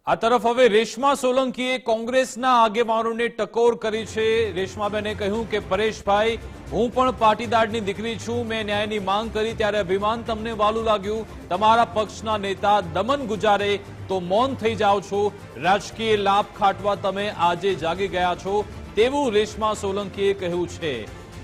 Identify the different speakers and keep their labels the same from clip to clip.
Speaker 1: આ તરફ હવે રેશમા સોલંકીએ કોંગ્રેસના આગેવાનોને ટકોર કરી છે। રેશમાબેને કહ્યું કે પરેશભાઈ, હું પણ પાટીદારની દીકરી છું। મેં ન્યાયની માંગ કરી ત્યારે અભિમાન તમને વાલું લાગ્યું। તમારા પક્ષના નેતા દમન ગુજારે તો મૌન થઈ જાઓ છો। રાજકીય લાભ ખાટવા તમે આજે જાગી ગયા છો તેવું રેશમા સોલંકીએ કહ્યું છે।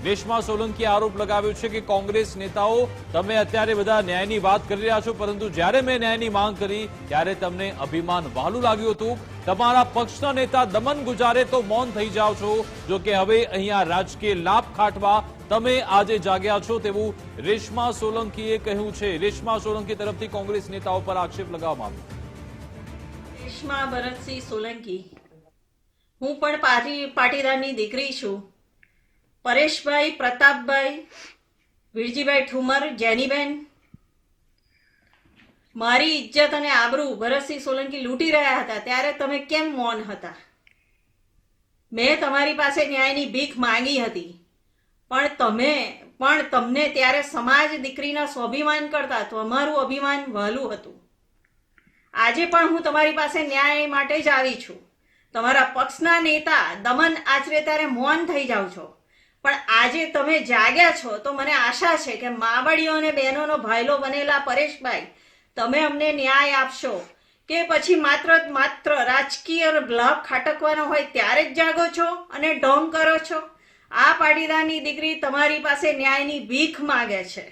Speaker 1: રેશમા સોલંકીએ આરોપ લગાવ્યો છે કે કોંગ્રેસ નેતાઓ તમે અત્યારે બધા ન્યાયની વાત કરી રહ્યા છો, પરંતુ જ્યારે મેં ન્યાયની માંગ કરી ત્યારે તમને અભિમાન વહાલું લાગ્યું હતું। તમારા પક્ષના નેતા દમન ગુજારે તો મૌન થઈ જાઓ છો। જો કે હવે અહીંયા રાજકીય લાભ ખાટવા તમે આજે જાગ્યા છો તેવું રેશમા સોલંકીએ કહ્યું છે। રેશમા સોલંકી તરફથી કોંગ્રેસ નેતાઓ પર આક્ષેપ લગાવવામાં આવ્યો।
Speaker 2: રેશમા ભરતસિંહ સોલંકી, હું પણ પાટીદારની દીકરી છું। પરેશભાઈ, પ્રતાપભાઈ, વિરજીભાઈ ઠુમર, જેનીબેન, મારી ઇજ્જત અને આબરૂ ભરતસિંહ સોલંકી લૂંટી રહ્યા હતા ત્યારે તમે કેમ મૌન હતા? મેં તમારી પાસે ન્યાયની ભીખ માંગી હતી, પણ તમને ત્યારે સમાજ દીકરીના સ્વાભિમાન કરતા તમારું અભિમાન વહાલું હતું। આજે પણ હું તમારી પાસે ન્યાય માટે જ આવી છું। તમારા પક્ષના નેતા દમન આચરે ત્યારે મૌન થઈ જાઓ છો, પણ આજે તમે જાગ્યા છો તો મને આશા છે કે માવડીઓ અને બહેનોનો ભાઈલો બનેલા પરેશભાઈ, તમે અમને ન્યાય આપશો કે પછી માત્ર રાજકીય લાભ ખાટકવાનો હોય ત્યારે જ જાગો છો અને ઢોંગ કરો છો? આ પાટીદારની દીકરી તમારી પાસે ન્યાયની ભીખ માગે છે।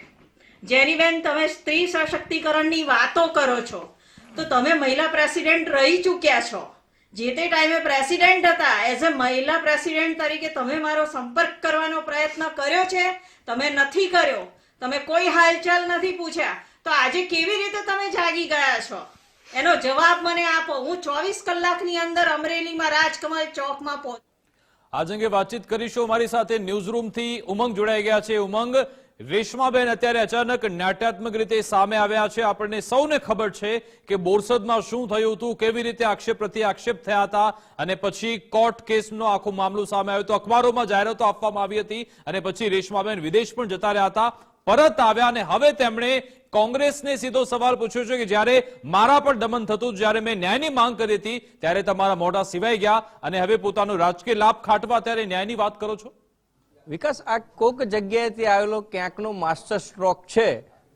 Speaker 2: જેનીબેન, તમે સ્ત્રી સશક્તિકરણની વાતો કરો છો તો તમે મહિલા પ્રેસિડેન્ટ રહી ચૂક્યા છો। જે તે ટાઈમે પ્રેસિડેન્ટ હતા, એઝ અ મહિલા પ્રેસિડેન્ટ તરીકે તમે મારો સંપર્ક કરવાનો પ્રયત્ન કર્યો છે? તમે નથી કર્યો। તમે કોઈ હાલચાલ નથી પૂછ્યા, તો આજે કેવી રીતે તમે જાગી ગયા છો એનો જવાબ મને આપો। હું 24 કલાકની અંદર અમરેલીમાં રાજકમલ ચોકમાં પહોંચ।
Speaker 1: આજ અંગે વાતચીત કરીશું। અમારી સાથે ન્યૂઝરૂમથી ઉમંગ જોડાઈ ગયા છે। ઉમંગ, રેશમાબેન અત્યારે અચાનક નાટ્યાત્મક રીતે સામે આવ્યા છે। આપણને સૌને ખબર છે કે બોરસદમાં શું થયું હતું, કેવી રીતે આક્ષેપ પ્રત્યે આક્ષેપ થયા હતા અને પછી કોર્ટ કેસનો આખો મામલો સામે આવ્યો હતો। અખબારોમાં જાહેરાતો આપવામાં આવી હતી અને પછી રેશમાબેન વિદેશ પણ જતા રહ્યા હતા, પરત આવ્યા અને હવે તેમણે કોંગ્રેસને સીધો સવાલ પૂછ્યો છે કે જ્યારે મારા પણ દમન થતું, જ્યારે મેં ન્યાયની માંગ કરી હતી ત્યારે તમારા મોઢા સિવાય ગયા અને હવે પોતાનો રાજકીય લાભ ખાટવા ત્યારે ન્યાયની વાત કરો છો?
Speaker 3: વિકાસ, આ કોક જગ્યાએથી આવેલો ક્યાંકનો માસ્ટર સ્ટ્રોક છે।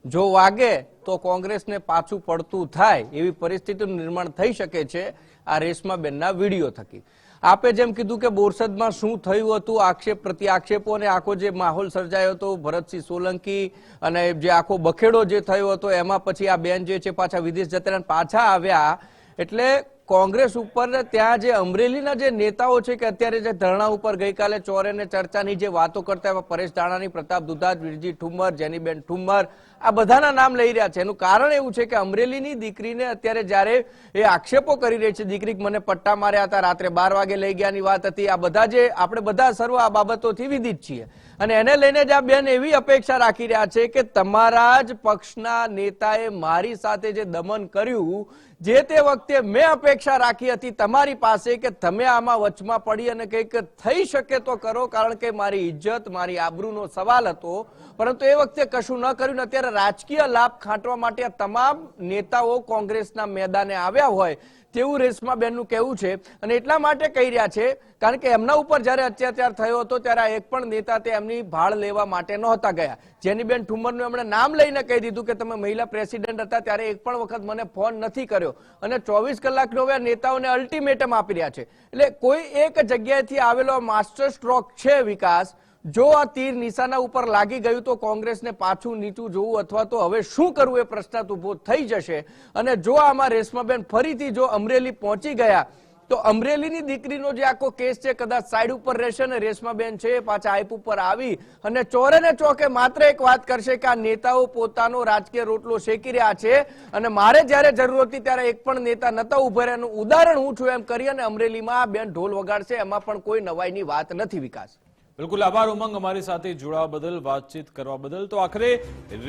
Speaker 3: જો વાગે તો કોંગ્રેસને પાછું પડતું થાય એવી પરિસ્થિતિનું નિર્માણ થઈ શકે છે આ રેશમાબેનના વિડીયો થકી। આપે જેમ કીધું કે બોરસદમાં શું થયું હતું, આક્ષેપ પ્રત્યાક્ષેપો અને આખો જે માહોલ સર્જાયો હતો ભરતસિંહ સોલંકી અને જે આખો બખેડો જે થયો હતો એમાં પછી આ બેન જે છે પાછા વિદેશ જતા પાછા આવ્યા, એટલે કોંગ્રેસ ઉપર ત્યાં જે અમરેલીના જે નેતાઓ છે કે અત્યારે જે ધરણા ઉપર ગઈકાલે ચોરે ને ચર્ચાની જે વાતો કરતા એવા પરેશ ધાનાણી, પ્રતાપ દુધાત, વિરજી ઠુમર, જેનીબેન ઠુમર, આ બધાના નામ લઈ રહ્યા છે। એનું કારણ એવું છે કે અમરેલીની દીકરીને અત્યારે જ્યારે એ આક્ષેપો કરી રહી છે, દીકરી મને પટ્ટા માર્યા હતા, રાત્રે 12 વાગે લઈ ગયાની વાત હતી, આ બધા જે આપણે બધા સર્વ આ બાબતોથી વિદિત છીએ અને એને લઈને જ આ બેન એવી અપેક્ષા રાખી રહ્યા છે કે તમારા જ પક્ષના નેતાએ મારી સાથે જે દમન કર્યું, જે તે વખતે મેં અપેક્ષા રાખી હતી તમારી પાસે કે તમે આમાં વચમાં પડી અને કંઈક થઈ શકે તો કરો, કારણ કે મારી ઇજ્જત, મારી આબરૂનો સવાલ હતો, પરંતુ એ વખતે કશું ન કર્યું। અત્યારે રાજકીય લાભ ખાંટવા માટે આ તમામ નેતાઓ કોંગ્રેસના મેદાને આવ્યા હોય તેવું રેશમાબેનનું કહેવું છે અને એટલા માટે કહી રહ્યા છે કારણ કે એમના ઉપર જ્યારે અત્યાચાર થયો હતો ત્યારે એક પણ નેતા તે એમની ભાળ લેવા માટે નહોતા ગયા। જેનીબેન ઠુમરનું એમણે નામ લઈને કહી દીધું કે તમે મહિલા પ્રેસિડેન્ટ હતા ત્યારે એક પણ વખત મને ફોન નથી કર્યો અને 24 કલાકનો હવે નેતાઓને અલ્ટિમેટમ આપી રહ્યા છે। એટલે કોઈ એક જગ્યાએથી આવેલો માસ્ટર સ્ટ્રોક છે વિકાસ। જો આ તીર નિશાના ઉપર લાગી ગયું તો કોંગ્રેસને પાછું નીચું જોવું અથવા તો હવે શું કરવું એ પ્રશ્ન ઉભો થઈ જશે અને જો આમાં રેશમાબેન ફરીથી જો અમરેલી પહોંચી ગયા તો અમરેલીની દીકરીનો જે આખો કેસ છે કદાચ સાઈડ ઉપર રહેશે અને રેશમાબેન છે પાછા હાઈપ ઉપર આવી અને ચોરે ને ચોકે માત્ર એક વાત કરશે કે આ નેતાઓ પોતાનો રાજકીય રોટલો શેકી રહ્યા છે અને મારે જ્યારે જરૂર હતી ત્યારે એક પણ નેતા નતા ઉભા રહ્યા, એનું ઉદાહરણ હું છું એમ કરી અને અમરેલીમાં આ બેન ઢોલ વગાડશે, એમાં પણ કોઈ નવાઈની વાત નથી। વિકાસ,
Speaker 1: બિલકુલ આભાર ઉમંગ, અમારી સાથે જોડાવા બદલ, વાતચીત કરવા બદલ। તો આખરે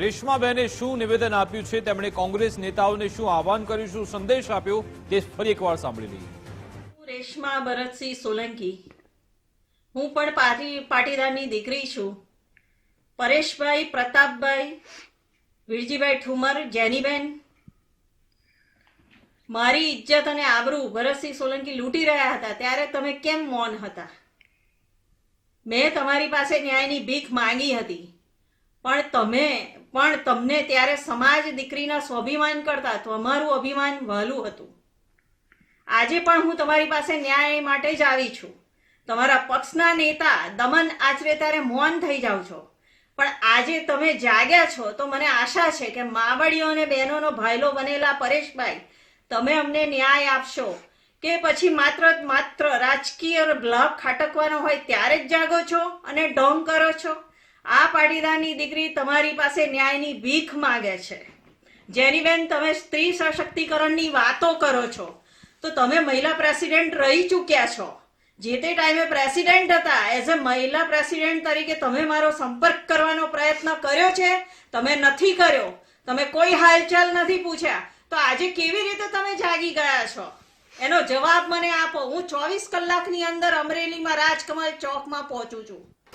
Speaker 1: રેશમાબેને શું નિવેદન આપ્યું છે, તેમણે કોંગ્રેસ નેતાઓને શું આહવાન કર્યું, શું સંદેશ આપ્યો તે ફરી એકવાર સાંભળી લઈએ।
Speaker 2: રેશમા ભરતસિંહ સોલંકી, હું પણ પાટીદારની દીકરી છું। પરેશભાઈ, પ્રતાપભાઈ, વિરજીભાઈ ઠુમર, જેનીબેન, મારી ઇજ્જત અને આબરૂ ભરતસિંહ સોલંકી લૂંટી રહ્યા હતા ત્યારે તમે કેમ મૌન હતા? મેં તમારી પાસે ન્યાયની ભીખ માંગી હતી, પણ તમને ત્યારે સમાજ દીકરીના સ્વાભિમાન કરતા તમારું અભિમાન વહાલું હતું. આજે પણ હું તમારી પાસે ન્યાય માટે જ આવી છું. તમારા પક્ષના નેતા દમન આચરે ત્યારે મૌન થઈ જાઓ છો, પણ આજે તમે જાગ્યા છો તો મને આશા છે કે માવડીઓ અને બહેનોનો ભાઈલો બનેલા પરેશભાઈ, તમે અમને ન્યાય આપશો કે પછી માત્ર રાજકીય લાભ ખાટકવાનો હોય ત્યારે જ જાગો છો અને ઢોંગ કરો છો? આ પાટીદારની દીકરી તમારી પાસે ન્યાયની ભીખ માગે છે. જેનીબેન, તમે સ્ત્રી સશક્તિકરણની વાતો કરો છો તો તમે મહિલા પ્રેસિડેન્ટ રહી ચૂક્યા છો. જે તે ટાઈમે પ્રેસિડેન્ટ હતા, એઝ અ મહિલા પ્રેસિડેન્ટ તરીકે તમે મારો સંપર્ક કરવાનો પ્રયત્ન કર્યો છે? તમે નથી કર્યો. તમે કોઈ હાલચાલ નથી પૂછ્યા, તો આજે કેવી રીતે તમે જાગી ગયા છો? એનો જવાબ મને આપો. હું 24 કલાકની અંદર અમરેલીમાં રાજકમલ ચોકમાં પહોંચું છું.